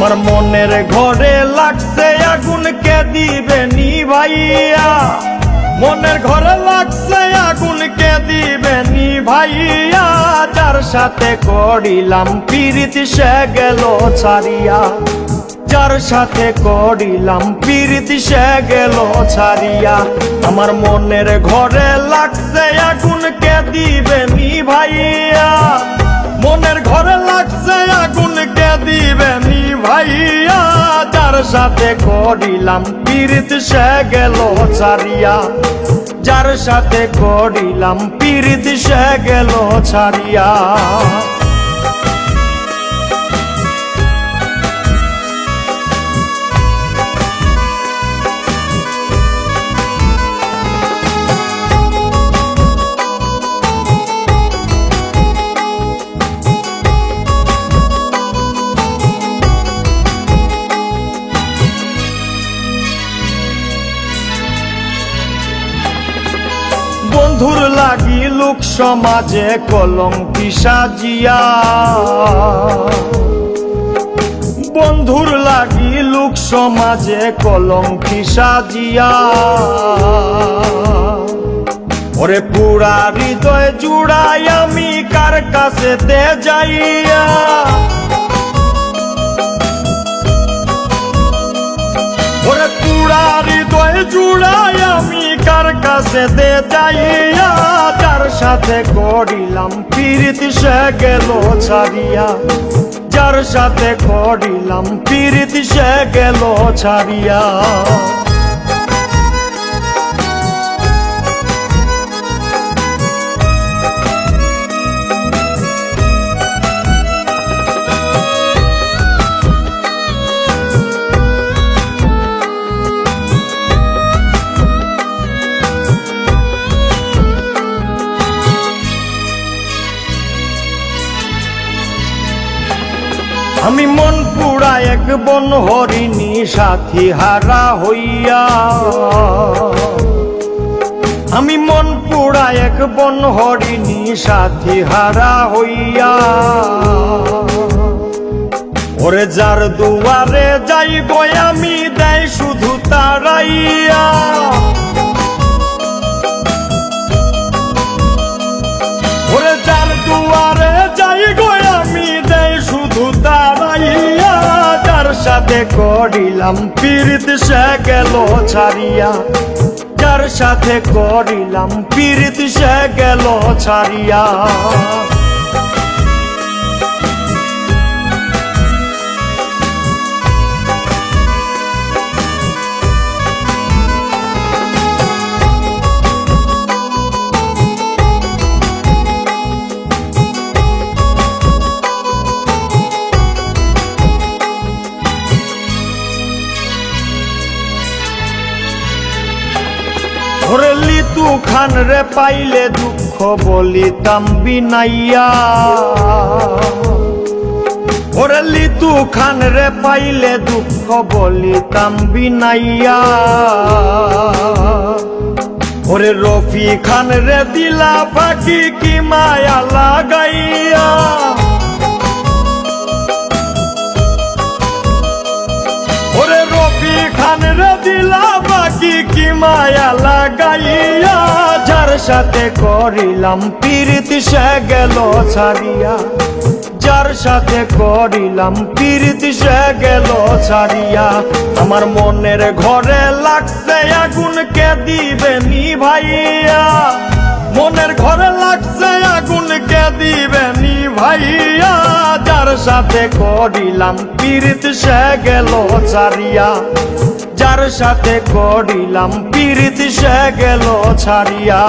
আমার মনের ঘরে লাগছে আগুন, কে দিবে নিভাইয়া? মনের ঘরে লাগছে আগুন, কে দিবে নিভাইয়া? যার সাথে করিলাম প্রীতি সে গেল ছাড়িয়া, যার সাথে করিলাম প্রীতি সে গেল ছাড়িয়া। আমার মনের ঘরে লাগছে আগুন, কে দিবে নিভাইয়া? মনের ঘরে লাগছে আগুন, কে দিবে নিভাইয়া? যার সাথে করিলাম প্রীতি সে গেল ছাড়িয়া, যার সাথে করিলাম প্রীতি সে গেল ছাড়িয়া। বন্ধুর লাগি লোক সমাজে কলঙ্কি সাজিয়া, বন্ধুর লাগি লোক সমাজে কলঙ্কি সাজিয়া। ওরে পুরা হৃদয় জুড়াই আমি কার কাছে তে যাইয়া, ওরে পুরা হৃদয় জুড়াই আমি কার কাছে দে যাইয়া? যার সাথে করিলাম প্রীতি সে গেল ছাড়িয়া, যার সাথে করিলাম প্রীতি সে গেল ছাড়িয়া। আমি মন পুরা এক বন হরিণী সাথী হারা হইয়া, আমি মন পুরা এক বন হরিণী সাথী হারা হইয়া। ওরে যার দুয়ারে যাইব আমি দেয় শুধু তারাইয়া, ওরে যার দুয়ারে যাইব আমি দেয় শুধু তারাইয়া। যার সাথে করিলাম প্রীতি সে গেল ছাড়িয়া, যার সাথে করিলাম প্রীতি সে গেল ছাড়িয়া। ওরে লিতু খান রে পাইলে দুঃখ বলিতাম বিনাইয়া, ওরে লিতু খান রে পাইলে দুঃখ বলিতাম বিনাইয়া। ওরে রফি খান রে দিলা ফাঁকি কি মায়া লাগাইয়া, ওরে রফি খান রে দিলা ফাঁকি কি মায়া লাগাইয়া। যার সাথে করিলাম প্রীতি সে গেল ছাড়িয়া, যার সাথে করিলাম প্রীতি সে গেল ছাড়িয়া। আমার মনের ঘরে লাগছে আগুন, কে দিবে নিভাইয়া? মনের ঘরে লাগছে আগুন, কে দিবে নিভাইয়া? যার সাথে করিলাম প্রীতি সে গেল ছাড়িয়া, যার সাথে করিলাম প্রীতি সে গেল ছাড়িয়া।